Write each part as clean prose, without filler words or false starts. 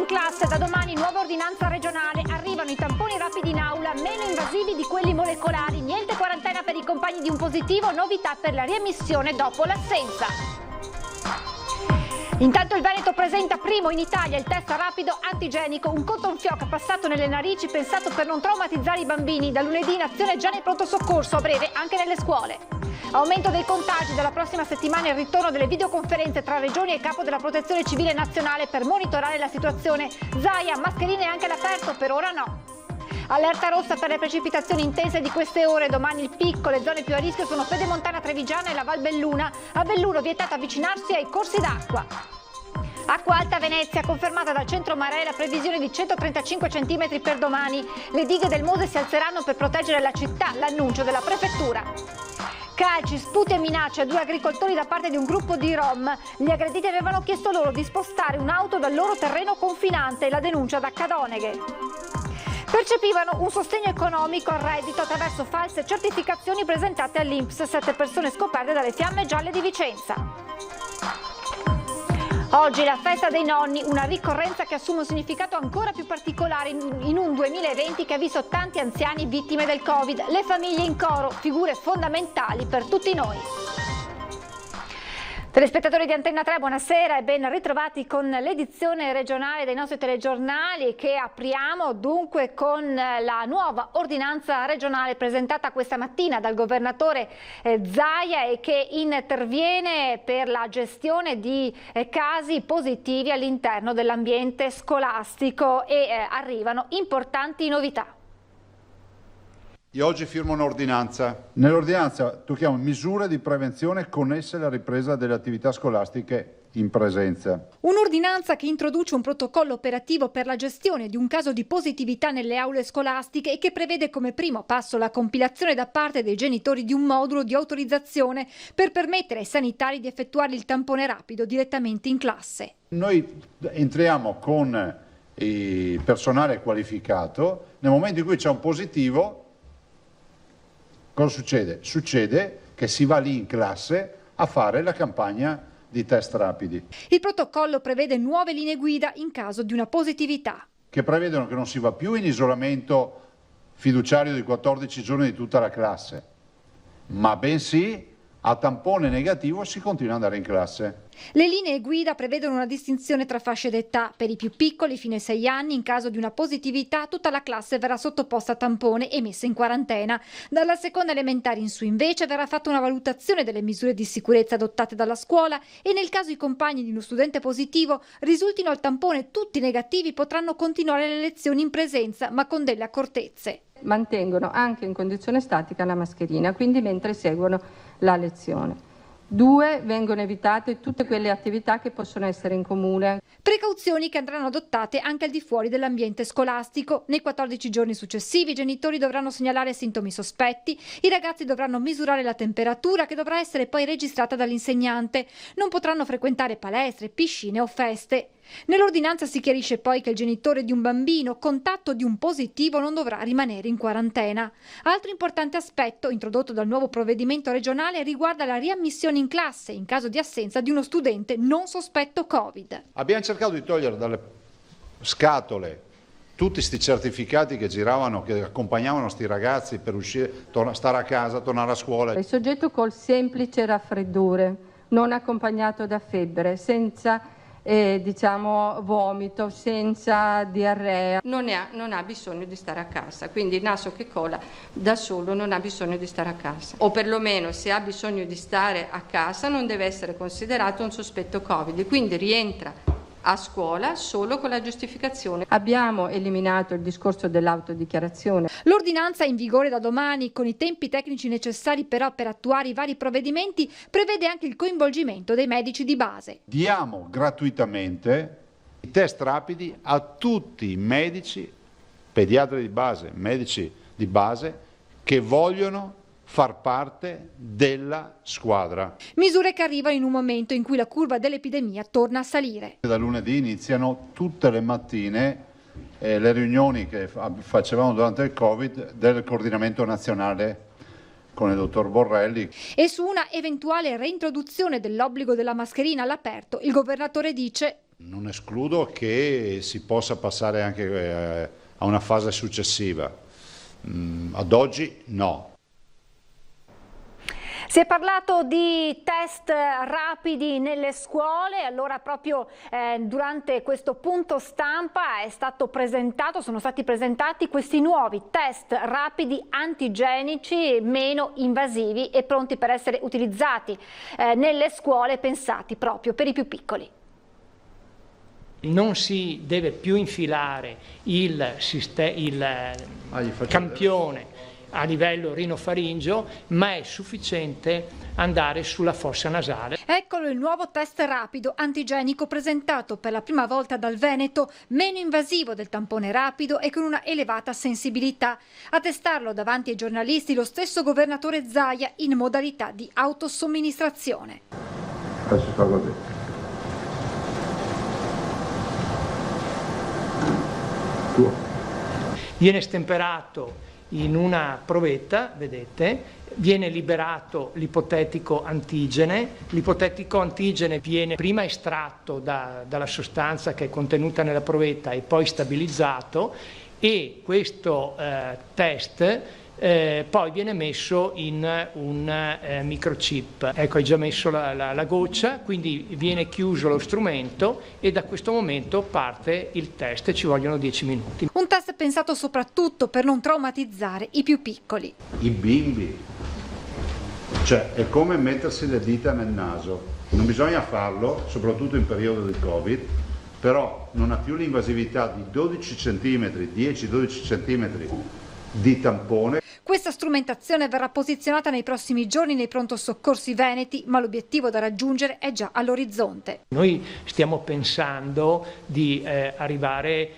in classe, da domani nuova ordinanza regionale, arrivano i tamponi rapidi in aula, meno invasivi di quelli molecolari, niente quarantena per i compagni di un positivo, novità per la riammissione dopo l'assenza. Intanto il Veneto presenta primo in Italia il test rapido antigenico, un cotton fioc passato nelle narici pensato per non traumatizzare i bambini. Da lunedì in azione già nel pronto soccorso, a breve anche nelle scuole. Aumento dei contagi, dalla prossima settimana il ritorno delle videoconferenze tra regioni e capo della Protezione Civile Nazionale per monitorare la situazione. Zaia, mascherine anche all'aperto, per ora no. Allerta rossa per le precipitazioni intense di queste ore, domani il picco, le zone più a rischio sono Pedemontana Trevigiana e la Val Belluna. A Belluno vietato avvicinarsi ai corsi d'acqua. Acqua alta Venezia, confermata dal centro Mare la previsione di 135 cm per domani. Le dighe del Mose si alzeranno per proteggere la città, l'annuncio della prefettura. Calci, sputi e minacce a 2 agricoltori da parte di un gruppo di Rom. Gli aggrediti avevano chiesto loro di spostare un'auto dal loro terreno confinante, la denuncia da Cadoneghe. Percepivano un sostegno economico al reddito attraverso false certificazioni presentate all'INPS. 7 persone scoperte dalle fiamme gialle di Vicenza. Oggi la festa dei nonni, una ricorrenza che assume un significato ancora più particolare in un 2020 che ha visto tanti anziani vittime del Covid. Le famiglie in coro, figure fondamentali per tutti noi. Telespettatori di Antenna 3, buonasera e ben ritrovati con l'edizione regionale dei nostri telegiornali che apriamo dunque con la nuova ordinanza regionale presentata questa mattina dal governatore Zaia e che interviene per la gestione di casi positivi all'interno dell'ambiente scolastico e arrivano importanti novità. Io oggi firmo un'ordinanza. Nell'ordinanza tocchiamo misure di prevenzione connesse alla ripresa delle attività scolastiche in presenza. Un'ordinanza che introduce un protocollo operativo per la gestione di un caso di positività nelle aule scolastiche e che prevede come primo passo la compilazione da parte dei genitori di un modulo di autorizzazione per permettere ai sanitari di effettuare il tampone rapido direttamente in classe. Noi entriamo con il personale qualificato, nel momento in cui c'è un positivo, cosa succede? Succede che si va lì in classe a fare la campagna di test rapidi. Il protocollo prevede nuove linee guida in caso di una positività. Che prevedono che non si va più in isolamento fiduciario di 14 giorni di tutta la classe, ma bensì a tampone negativo si continua ad andare in classe. Le linee guida prevedono una distinzione tra fasce d'età. Per i più piccoli, fino ai 6 anni, in caso di una positività, tutta la classe verrà sottoposta a tampone e messa in quarantena. Dalla seconda elementare in su, invece, verrà fatta una valutazione delle misure di sicurezza adottate dalla scuola e nel caso i compagni di uno studente positivo risultino al tampone tutti negativi, potranno continuare le lezioni in presenza, ma con delle accortezze. Mantengono anche in condizione statica la mascherina, quindi mentre seguono la lezione. 2. Vengono evitate tutte quelle attività che possono essere in comune. Precauzioni che andranno adottate anche al di fuori dell'ambiente scolastico. Nei 14 giorni successivi i genitori dovranno segnalare sintomi sospetti, i ragazzi dovranno misurare la temperatura che dovrà essere poi registrata dall'insegnante. Non potranno frequentare palestre, piscine o feste. Nell'ordinanza si chiarisce poi che il genitore di un bambino contatto di un positivo non dovrà rimanere in quarantena. Altro importante aspetto introdotto dal nuovo provvedimento regionale riguarda la riammissione in classe in caso di assenza di uno studente non sospetto Covid. Abbiamo cercato di togliere dalle scatole tutti questi certificati che giravano, che accompagnavano questi ragazzi per uscire, stare a casa, tornare a scuola. Il soggetto col semplice raffreddore, non accompagnato da febbre, senza vomito, senza diarrea, non ha bisogno di stare a casa, quindi il naso che cola da solo non ha bisogno di stare a casa, o perlomeno se ha bisogno di stare a casa non deve essere considerato un sospetto Covid, quindi rientra a scuola solo con la giustificazione. Abbiamo eliminato il discorso dell'autodichiarazione. L'ordinanza in vigore da domani, con i tempi tecnici necessari però per attuare i vari provvedimenti, prevede anche il coinvolgimento dei medici di base. Diamo gratuitamente I test rapidi a tutti i medici, pediatri di base, medici di base che vogliono far parte della squadra. Misure che arrivano in un momento in cui la curva dell'epidemia torna a salire. Da lunedì iniziano tutte le mattine le riunioni che facevamo durante il Covid del coordinamento nazionale con il dottor Borrelli. E su una eventuale reintroduzione dell'obbligo della mascherina all'aperto, il governatore dice: Non escludo che si possa passare anche a una fase successiva. Ad oggi no. Si è parlato di test rapidi nelle scuole, allora proprio durante questo punto stampa sono stati presentati questi nuovi test rapidi antigenici meno invasivi e pronti per essere utilizzati nelle scuole, pensati proprio per i più piccoli. Non si deve più infilare il campione a livello rinofaringeo, ma è sufficiente andare sulla fossa nasale. Eccolo il nuovo test rapido antigenico presentato per la prima volta dal Veneto, meno invasivo del tampone rapido e con una elevata sensibilità. A testarlo davanti ai giornalisti lo stesso governatore Zaia in modalità di autosomministrazione. Adesso fa così. Viene stemperato in una provetta, vedete, viene liberato l'ipotetico antigene. L'ipotetico antigene viene prima estratto dalla sostanza che è contenuta nella provetta e poi stabilizzato, e questo test poi viene messo in un microchip. Ecco, hai già messo la goccia, quindi viene chiuso lo strumento e da questo momento parte il test, ci vogliono 10 minuti. Un test pensato soprattutto per non traumatizzare i più piccoli. I bimbi, cioè è come mettersi le dita nel naso, non bisogna farlo, soprattutto in periodo di Covid, però non ha più l'invasività di 12 cm, 10-12 cm di tampone. Questa strumentazione verrà posizionata nei prossimi giorni nei pronto soccorsi veneti, ma l'obiettivo da raggiungere è già all'orizzonte. Noi stiamo pensando di arrivare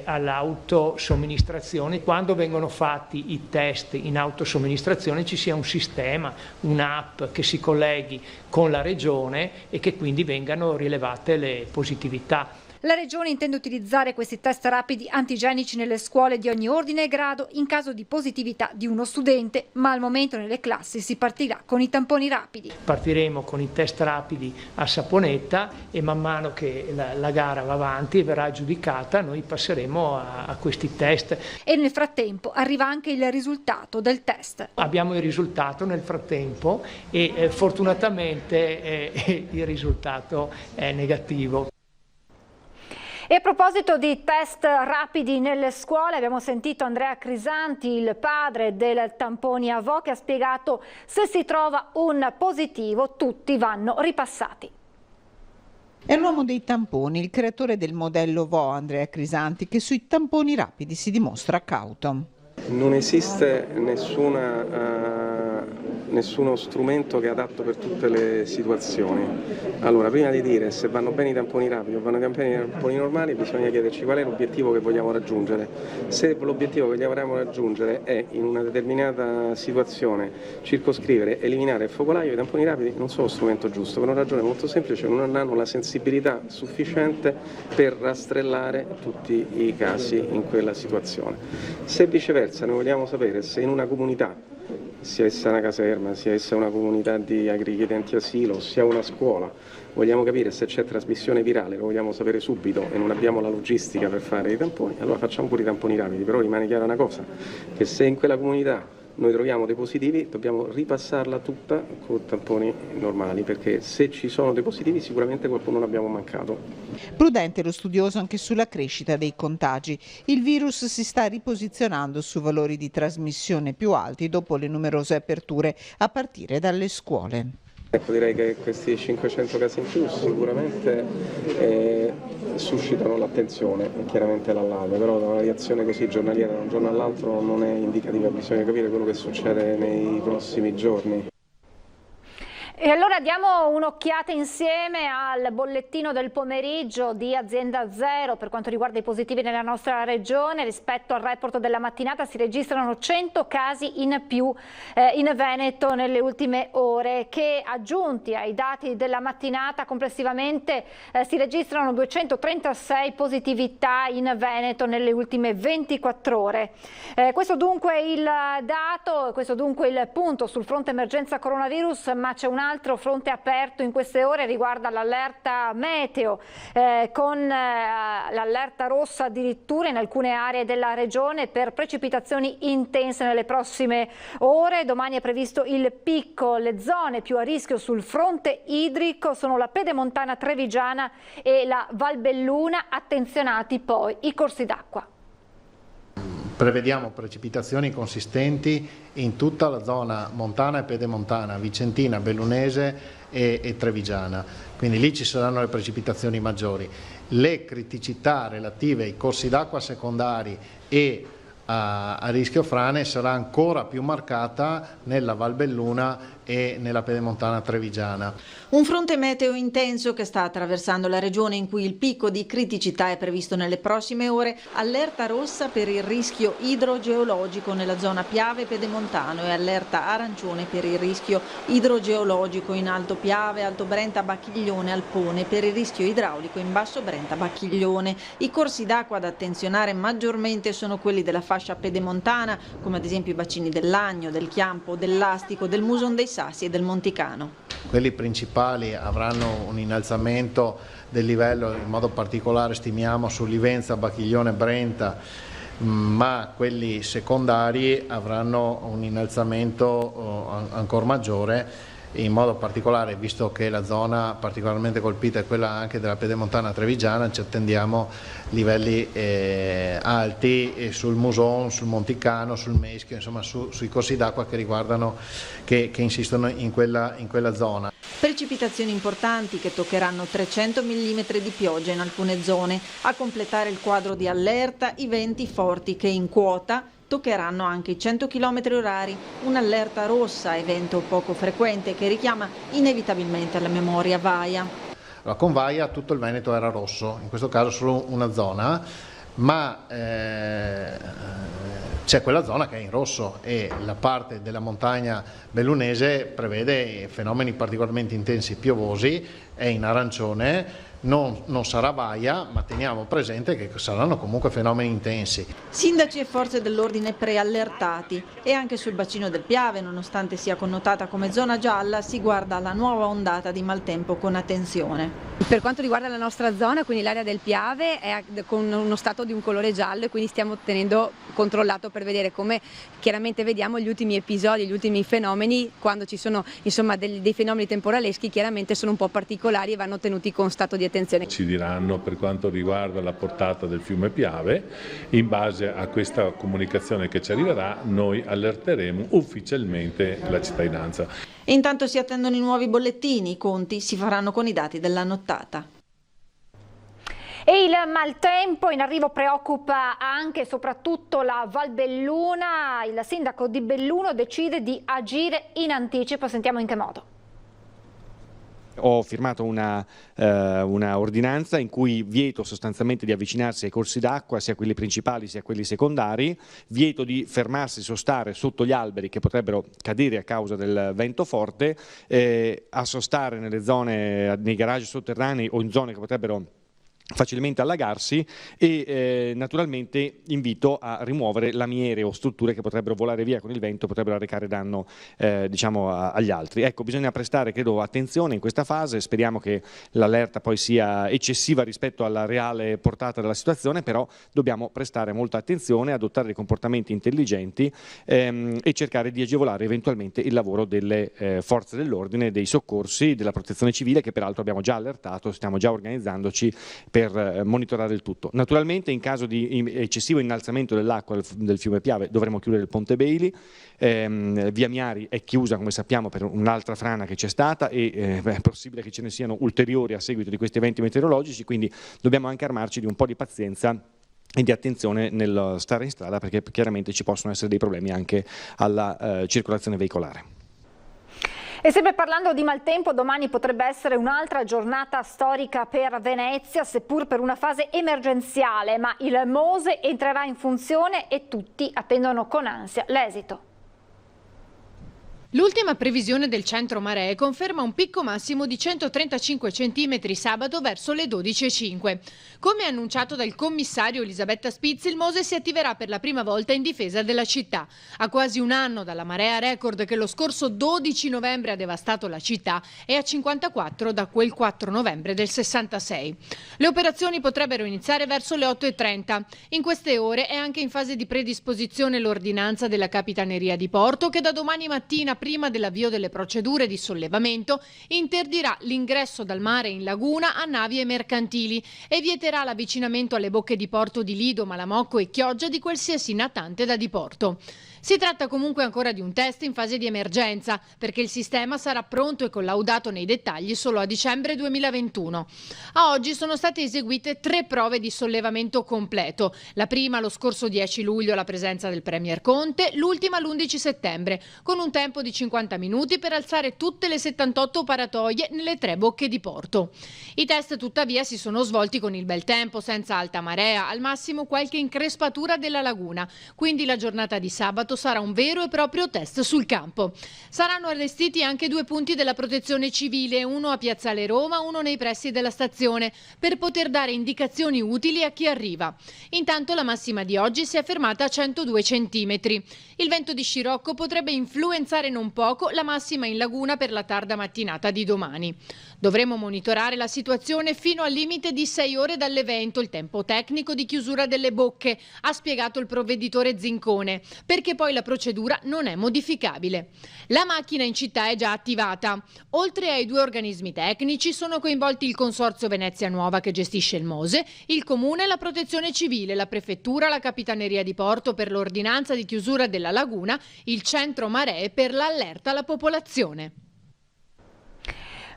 all'autosomministrazione. Quando vengono fatti i test in autosomministrazione ci sia un sistema, un'app che si colleghi con la regione e che quindi vengano rilevate le positività. La Regione intende utilizzare questi test rapidi antigenici nelle scuole di ogni ordine e grado in caso di positività di uno studente, ma al momento nelle classi si partirà con i tamponi rapidi. Partiremo con i test rapidi a Saponetta e man mano che la gara va avanti e verrà giudicata noi passeremo a questi test. E nel frattempo arriva anche il risultato del test. Abbiamo il risultato nel frattempo e fortunatamente il risultato è negativo. E a proposito di test rapidi nelle scuole, abbiamo sentito Andrea Crisanti, il padre del tamponi AVO, che ha spiegato: se si trova un positivo tutti vanno ripassati. È l'uomo dei tamponi, il creatore del modello VO, Andrea Crisanti, che sui tamponi rapidi si dimostra cauto. Non esiste nessuno strumento che è adatto per tutte le situazioni. Allora, prima di dire se vanno bene i tamponi rapidi o vanno bene i tamponi normali, bisogna chiederci qual è l'obiettivo che vogliamo raggiungere. Se l'obiettivo che vogliamo raggiungere è in una determinata situazione circoscrivere, eliminare il focolaio, i tamponi rapidi non sono lo strumento giusto, per una ragione molto semplice: non hanno la sensibilità sufficiente per rastrellare tutti i casi in quella situazione. Se viceversa noi vogliamo sapere se in una comunità, sia essa una caserma, sia essa una comunità di agrichiedenti asilo, sia una scuola, vogliamo capire se c'è trasmissione virale, lo vogliamo sapere subito e non abbiamo la logistica per fare i tamponi, allora facciamo pure i tamponi rapidi. Però rimane chiara una cosa, che se in quella comunità noi troviamo dei positivi dobbiamo ripassarla tutta con tamponi normali, perché se ci sono dei positivi sicuramente qualcuno l'abbiamo mancato. Prudente lo studioso anche sulla crescita dei contagi. Il virus si sta riposizionando su valori di trasmissione più alti dopo le numerose aperture a partire dalle scuole. Ecco, direi che questi 500 casi in più sicuramente suscitano l'attenzione e chiaramente l'allarme, però una variazione così giornaliera da un giorno all'altro non è indicativa, bisogna capire quello che succede nei prossimi giorni. E allora diamo un'occhiata insieme al bollettino del pomeriggio di Azienda Zero per quanto riguarda i positivi nella nostra regione. Rispetto al report della mattinata si registrano 100 casi in più in Veneto nelle ultime ore, che aggiunti ai dati della mattinata complessivamente si registrano 236 positività in Veneto nelle ultime 24 ore. Questo dunque è il dato, questo dunque il punto sul fronte emergenza coronavirus, ma c'è un altro fronte aperto in queste ore riguarda l'allerta meteo, con l'allerta rossa addirittura in alcune aree della regione per precipitazioni intense nelle prossime ore. Domani è previsto il picco. Le zone più a rischio sul fronte idrico sono la Pedemontana Trevigiana e la Valbelluna. Attenzionati poi i corsi d'acqua. Prevediamo precipitazioni consistenti in tutta la zona montana e pedemontana, vicentina, bellunese e trevigiana, quindi lì ci saranno le precipitazioni maggiori. Le criticità relative ai corsi d'acqua secondari e a rischio frane sarà ancora più marcata nella Valbelluna e nella Pedemontana Trevigiana. Un fronte meteo intenso che sta attraversando la regione, in cui il picco di criticità è previsto nelle prossime ore. Allerta rossa per il rischio idrogeologico nella zona Piave Pedemontano e allerta arancione per il rischio idrogeologico in Alto Piave, Alto Brenta, Bacchiglione, Alpone, per il rischio idraulico in Basso Brenta, Bacchiglione. I corsi d'acqua da attenzionare maggiormente sono quelli della fascia pedemontana, come ad esempio i bacini del Lagno, del Chiampo, dell'Astico, del Muson dei Sassi e del Monticano. Quelli principali avranno un innalzamento del livello, in modo particolare stimiamo su Livenza, Bacchiglione, Brenta, ma quelli secondari avranno un innalzamento ancora maggiore, in modo particolare, visto che la zona particolarmente colpita è quella anche della Pedemontana Trevigiana, ci attendiamo livelli alti sul Muson, sul Monticano, sul Meschio, insomma sui corsi d'acqua che riguardano, che insistono in quella zona. Precipitazioni importanti che toccheranno 300 mm di pioggia in alcune zone. A completare il quadro di allerta i venti forti che in quota toccheranno anche i 100 km/h, un'allerta rossa, evento poco frequente che richiama inevitabilmente alla memoria Vaia. Allora, con Vaia tutto il Veneto era rosso, in questo caso solo una zona, ma c'è quella zona che è in rosso e la parte della montagna bellunese prevede fenomeni particolarmente intensi piovosi, è in arancione. Non sarà Vaia, ma teniamo presente che saranno comunque fenomeni intensi. Sindaci e forze dell'ordine preallertati, e anche sul bacino del Piave, nonostante sia connotata come zona gialla, si guarda alla nuova ondata di maltempo con attenzione. Per quanto riguarda la nostra zona, quindi l'area del Piave è con uno stato di un colore giallo, e quindi stiamo tenendo controllato per vedere come chiaramente vediamo gli ultimi episodi, gli ultimi fenomeni. Quando ci sono insomma dei fenomeni temporaleschi, chiaramente sono un po' particolari e vanno tenuti con stato di attenzione. Ci diranno per quanto riguarda la portata del fiume Piave. In base a questa comunicazione che ci arriverà, noi allerteremo ufficialmente la cittadinanza. E intanto si attendono i nuovi bollettini, i conti si faranno con i dati della nottata. E il maltempo in arrivo preoccupa anche e soprattutto la Valbelluna. Il sindaco di Belluno decide di agire in anticipo. Sentiamo in che modo. Ho firmato una ordinanza in cui vieto sostanzialmente di avvicinarsi ai corsi d'acqua, sia quelli principali sia quelli secondari, vieto di fermarsi, sostare sotto gli alberi che potrebbero cadere a causa del vento forte, a sostare nelle zone, nei garage sotterranei o in zone che potrebbero facilmente allagarsi, e naturalmente invito a rimuovere lamiere o strutture che potrebbero volare via con il vento, potrebbero arrecare danno diciamo agli altri. Ecco, bisogna prestare credo attenzione in questa fase, speriamo che l'allerta poi sia eccessiva rispetto alla reale portata della situazione, però dobbiamo prestare molta attenzione, adottare dei comportamenti intelligenti e cercare di agevolare eventualmente il lavoro delle forze dell'ordine, dei soccorsi, della protezione civile, che peraltro abbiamo già allertato, stiamo già organizzandoci per monitorare il tutto. Naturalmente in caso di eccessivo innalzamento dell'acqua del fiume Piave dovremo chiudere il Ponte Bailey, via Miari è chiusa come sappiamo per un'altra frana che c'è stata e è possibile che ce ne siano ulteriori a seguito di questi eventi meteorologici, quindi dobbiamo anche armarci di un po' di pazienza e di attenzione nel stare in strada, perché chiaramente ci possono essere dei problemi anche alla circolazione veicolare. E sempre parlando di maltempo, domani potrebbe essere un'altra giornata storica per Venezia, seppur per una fase emergenziale, ma il MOSE entrerà in funzione e tutti attendono con ansia l'esito. L'ultima previsione del centro maree conferma un picco massimo di 135 cm sabato verso le 12:05. Come annunciato dal commissario Elisabetta Spizzi, il Mose si attiverà per la prima volta in difesa della città. A quasi un anno dalla marea record che lo scorso 12 novembre ha devastato la città e a 54 da quel 4 novembre del 66. Le operazioni potrebbero iniziare verso le 8:30. In queste ore è anche in fase di predisposizione l'ordinanza della Capitaneria di Porto che da domani mattina, prima dell'avvio delle procedure di sollevamento, interdirà l'ingresso dal mare in laguna a navi e mercantili e vieterà l'avvicinamento alle bocche di porto di Lido, Malamocco e Chioggia di qualsiasi natante da diporto. Si tratta comunque ancora di un test in fase di emergenza, perché il sistema sarà pronto e collaudato nei dettagli solo a dicembre 2021. A oggi sono state eseguite 3 prove di sollevamento completo. La prima lo scorso 10 luglio alla presenza del Premier Conte, l'ultima l'11 settembre, con un tempo di 50 minuti per alzare tutte le 78 paratoie nelle 3 bocche di porto. I test tuttavia si sono svolti con il bel tempo, senza alta marea, al massimo qualche increspatura della laguna, quindi la giornata di sabato sarà un vero e proprio test sul campo. Saranno allestiti anche 2 punti della protezione civile, uno a Piazzale Roma, uno nei pressi della stazione, per poter dare indicazioni utili a chi arriva. Intanto la massima di oggi si è fermata a 102 centimetri. Il vento di scirocco potrebbe influenzare non poco la massima in laguna per la tarda mattinata di domani. Dovremo monitorare la situazione fino al limite di 6 ore dall'evento, il tempo tecnico di chiusura delle bocche, ha spiegato il provveditore Zincone, perché poi la procedura non è modificabile. La macchina in città è già attivata. Oltre ai 2 organismi tecnici sono coinvolti il Consorzio Venezia Nuova che gestisce il Mose, il Comune, la Protezione Civile, la Prefettura, la Capitaneria di Porto per l'ordinanza di chiusura della laguna, il Centro Maree per l'allerta alla popolazione.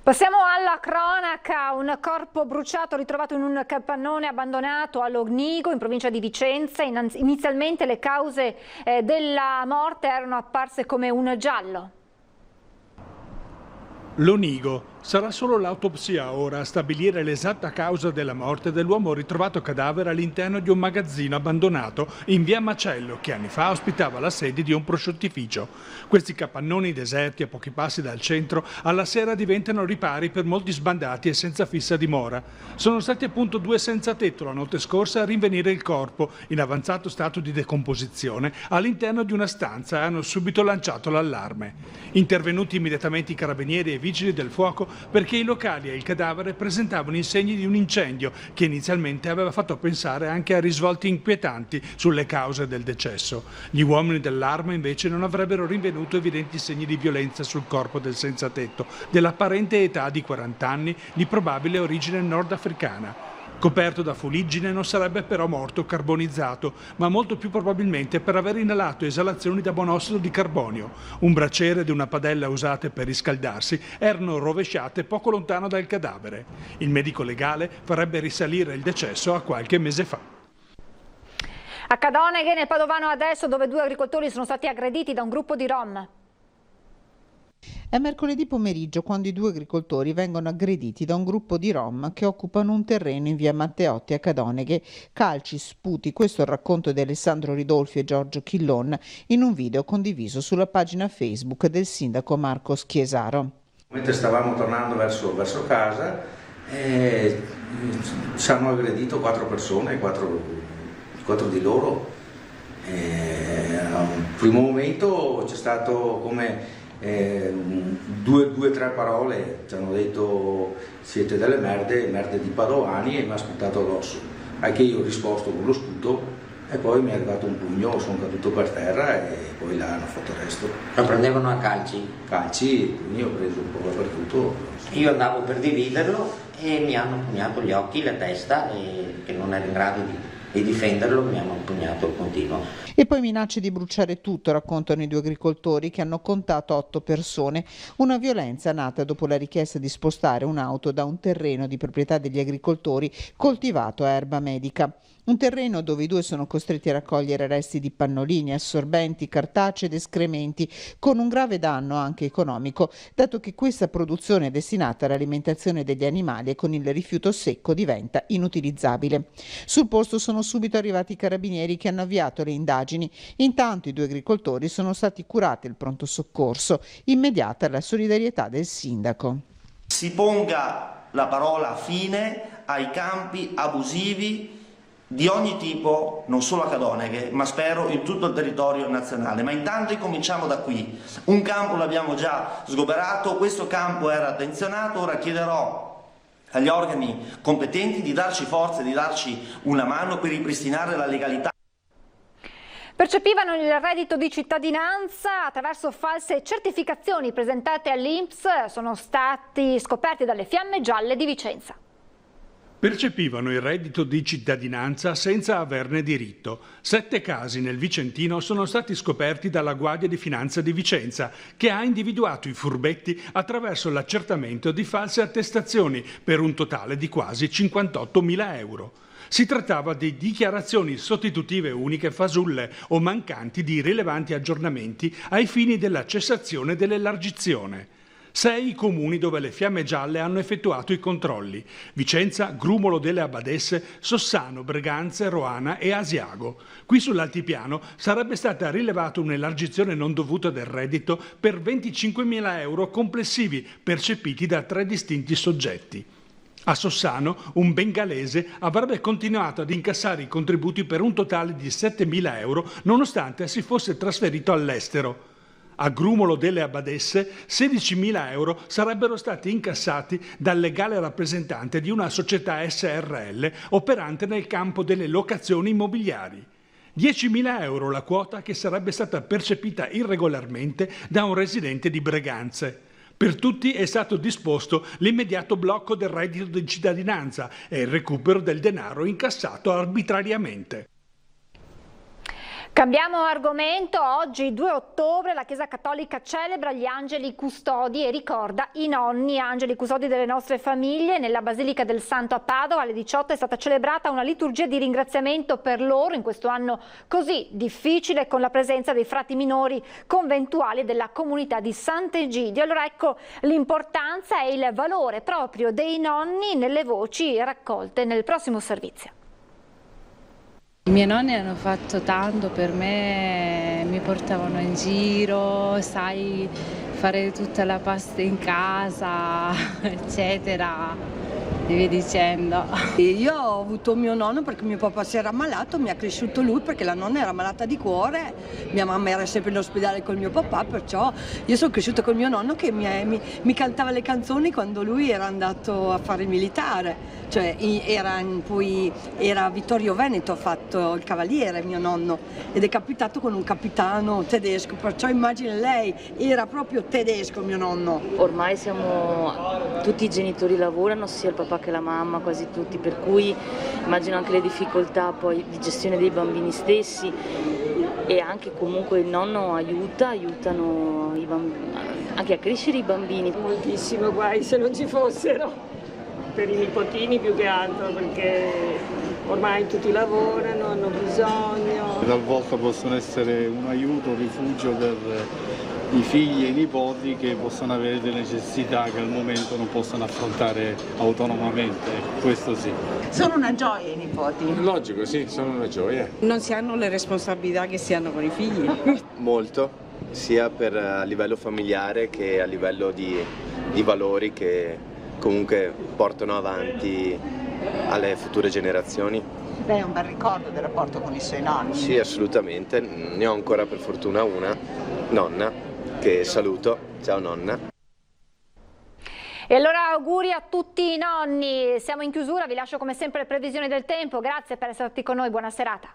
Passiamo alla cronaca. Un corpo bruciato ritrovato in un capannone abbandonato a Lonigo, in provincia di Vicenza. Inizialmente le cause della morte erano apparse come un giallo. Lonigo. Sarà solo l'autopsia ora a stabilire l'esatta causa della morte dell'uomo ritrovato cadavere all'interno di un magazzino abbandonato in via Macello, che anni fa ospitava la sede di un prosciuttificio. Questi capannoni deserti a pochi passi dal centro alla sera diventano ripari per molti sbandati e senza fissa dimora. Sono stati appunto 2 senza tetto la notte scorsa a rinvenire il corpo, in avanzato stato di decomposizione, all'interno di una stanza e hanno subito lanciato l'allarme. Intervenuti immediatamente i carabinieri e i vigili del fuoco perché i locali e il cadavere presentavano i segni di un incendio che inizialmente aveva fatto pensare anche a risvolti inquietanti sulle cause del decesso. Gli uomini dell'Arma invece non avrebbero rinvenuto evidenti segni di violenza sul corpo del senzatetto, dell'apparente età di 40 anni, di probabile origine nordafricana. Coperto da fuliggine non sarebbe però morto carbonizzato, ma molto più probabilmente per aver inalato esalazioni da monossido di carbonio. Un braciere ed una padella usate per riscaldarsi erano rovesciate poco lontano dal cadavere. Il medico legale farebbe risalire il decesso a qualche mese fa. A Cadoneghe, nel Padovano adesso, dove 2 agricoltori sono stati aggrediti da un gruppo di Rom. È mercoledì pomeriggio quando i 2 agricoltori vengono aggrediti da un gruppo di Rom che occupano un terreno in via Matteotti a Cadoneghe. Calci, sputi, questo è il racconto di Alessandro Ridolfi e Giorgio Chillon in un video condiviso sulla pagina Facebook del sindaco Marco Schiesaro. Mentre stavamo tornando verso casa ci hanno aggredito 4 persone, 4 di loro. A un primo momento c'è stato come 2-3 parole, ci hanno detto siete delle merde di padovani, e mi ha sputato addosso, anche io ho risposto con lo sputo e poi mi è arrivato un pugno, sono caduto per terra e poi là hanno fatto il resto. Lo prendevano a calci? Quindi ho preso un po' dappertutto. Io andavo per dividerlo e mi hanno pugnato gli occhi, la testa, e che non ero in grado di difenderlo mi hanno pugnato al continuo. E poi minacce di bruciare tutto, raccontano i 2 agricoltori che hanno contato 8 persone. Una violenza nata dopo la richiesta di spostare un'auto da un terreno di proprietà degli agricoltori coltivato a erba medica. Un terreno dove i due sono costretti a raccogliere resti di pannolini, assorbenti, cartacei ed escrementi, con un grave danno anche economico, dato che questa produzione è destinata all'alimentazione degli animali e con il rifiuto secco diventa inutilizzabile. Sul posto sono subito arrivati i carabinieri che hanno avviato le indagini. Intanto i due agricoltori sono stati curati al pronto soccorso. Immediata la solidarietà del sindaco. Si ponga la parola fine ai campi abusivi di ogni tipo, non solo a Cadoneghe, ma spero in tutto il territorio nazionale. Ma intanto incominciamo da qui. Un campo l'abbiamo già sgoberato, questo campo era attenzionato, ora chiederò agli organi competenti di darci forza, di darci una mano per ripristinare la legalità. Percepivano il reddito di cittadinanza attraverso false certificazioni presentate all'INPS, sono stati scoperti dalle Fiamme Gialle di Vicenza. Percepivano il reddito di cittadinanza senza averne diritto. 7 casi nel Vicentino sono stati scoperti dalla Guardia di Finanza di Vicenza, che ha individuato i furbetti attraverso l'accertamento di false attestazioni per un totale di quasi 58.000 euro. Si trattava di dichiarazioni sostitutive uniche fasulle o mancanti di rilevanti aggiornamenti ai fini della cessazione dell'elargizione. 6 i comuni dove le Fiamme Gialle hanno effettuato i controlli: Vicenza, Grumolo delle Abbadesse, Sossano, Breganze, Roana e Asiago. Qui sull'altipiano sarebbe stata rilevata un'elargizione non dovuta del reddito per 25.000 euro complessivi percepiti da 3 distinti soggetti. A Sossano un bengalese avrebbe continuato ad incassare i contributi per un totale di 7.000 euro nonostante si fosse trasferito all'estero. A Grumolo delle Abbadesse 16.000 euro sarebbero stati incassati dal legale rappresentante di una società SRL operante nel campo delle locazioni immobiliari. 10.000 euro la quota che sarebbe stata percepita irregolarmente da un residente di Breganze. Per tutti è stato disposto l'immediato blocco del reddito di cittadinanza e il recupero del denaro incassato arbitrariamente. Cambiamo argomento. Oggi, 2 ottobre, la Chiesa Cattolica celebra gli angeli custodi e ricorda i nonni angeli custodi delle nostre famiglie. Nella Basilica del Santo a Padova alle 18 è stata celebrata una liturgia di ringraziamento per loro in questo anno così difficile, con la presenza dei frati minori conventuali della comunità di Sant'Egidio. Allora ecco l'importanza e il valore proprio dei nonni nelle voci raccolte nel prossimo servizio. I miei nonni hanno fatto tanto per me, mi portavano in giro, sai, fare tutta la pasta in casa, eccetera, e via dicendo. Io ho avuto mio nonno perché mio papà si era ammalato, mi ha cresciuto lui perché la nonna era malata di cuore, mia mamma era sempre in ospedale con mio papà, perciò io sono cresciuta con mio nonno che mi cantava le canzoni quando lui era andato a fare il militare. Cioè era Vittorio Veneto, ha fatto il cavaliere mio nonno ed è capitato con un capitano tedesco, perciò immagina lei, era proprio tedesco mio nonno. Ormai tutti i genitori lavorano, sia il papà che la mamma, quasi tutti, per cui immagino anche le difficoltà poi di gestione dei bambini stessi e anche comunque il nonno aiutano i bambini, anche a crescere i bambini. Moltissimo, guai se non ci fossero. Per i nipotini più che altro, perché ormai tutti lavorano, hanno bisogno. Talvolta possono essere un aiuto, un rifugio per i figli e i nipoti che possono avere delle necessità che al momento non possono affrontare autonomamente, questo sì. Sono una gioia i nipoti. Logico, sì, sono una gioia. Non si hanno le responsabilità che si hanno con i figli. Molto, sia a livello familiare che a livello di valori che comunque portano avanti alle future generazioni. Lei ha un bel ricordo del rapporto con i suoi nonni? Sì, assolutamente, ne ho ancora per fortuna una nonna che saluto. Ciao nonna. E allora auguri a tutti i nonni. Siamo in chiusura, vi lascio come sempre le previsioni del tempo. Grazie per essere stati con noi, buona serata.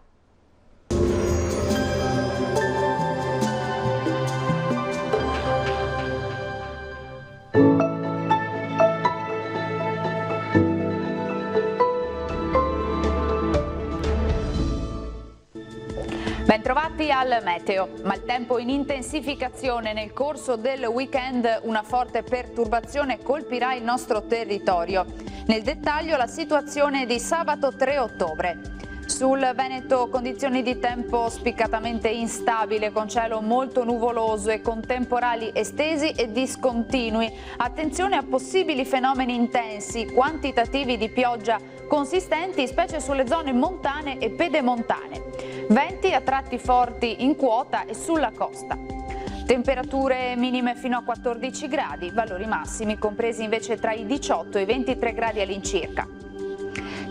Bentrovati al meteo. Maltempo in intensificazione. Nel corso del weekend una forte perturbazione colpirà il nostro territorio. Nel dettaglio la situazione di sabato 3 ottobre. Sul Veneto condizioni di tempo spiccatamente instabile, con cielo molto nuvoloso e con temporali estesi e discontinui. Attenzione a possibili fenomeni intensi, quantitativi di pioggia consistenti, specie sulle zone montane e pedemontane. Venti a tratti forti in quota e sulla costa. Temperature minime fino a 14 gradi, valori massimi compresi invece tra i 18 e i 23 gradi all'incirca.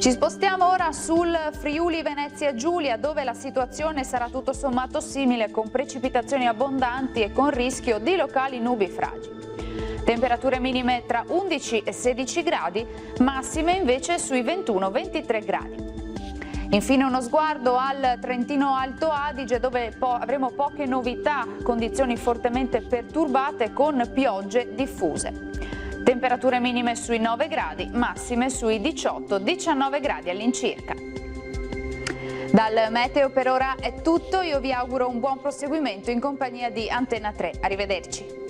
Ci spostiamo ora sul Friuli Venezia Giulia, dove la situazione sarà tutto sommato simile, con precipitazioni abbondanti e con rischio di locali nubifragi. Temperature minime tra 11 e 16 gradi, massime invece sui 21-23 gradi. Infine uno sguardo al Trentino Alto Adige, dove avremo poche novità, condizioni fortemente perturbate con piogge diffuse. Temperature minime sui 9 gradi, massime sui 18-19 gradi all'incirca. Dal meteo per ora è tutto, io vi auguro un buon proseguimento in compagnia di Antenna 3. Arrivederci.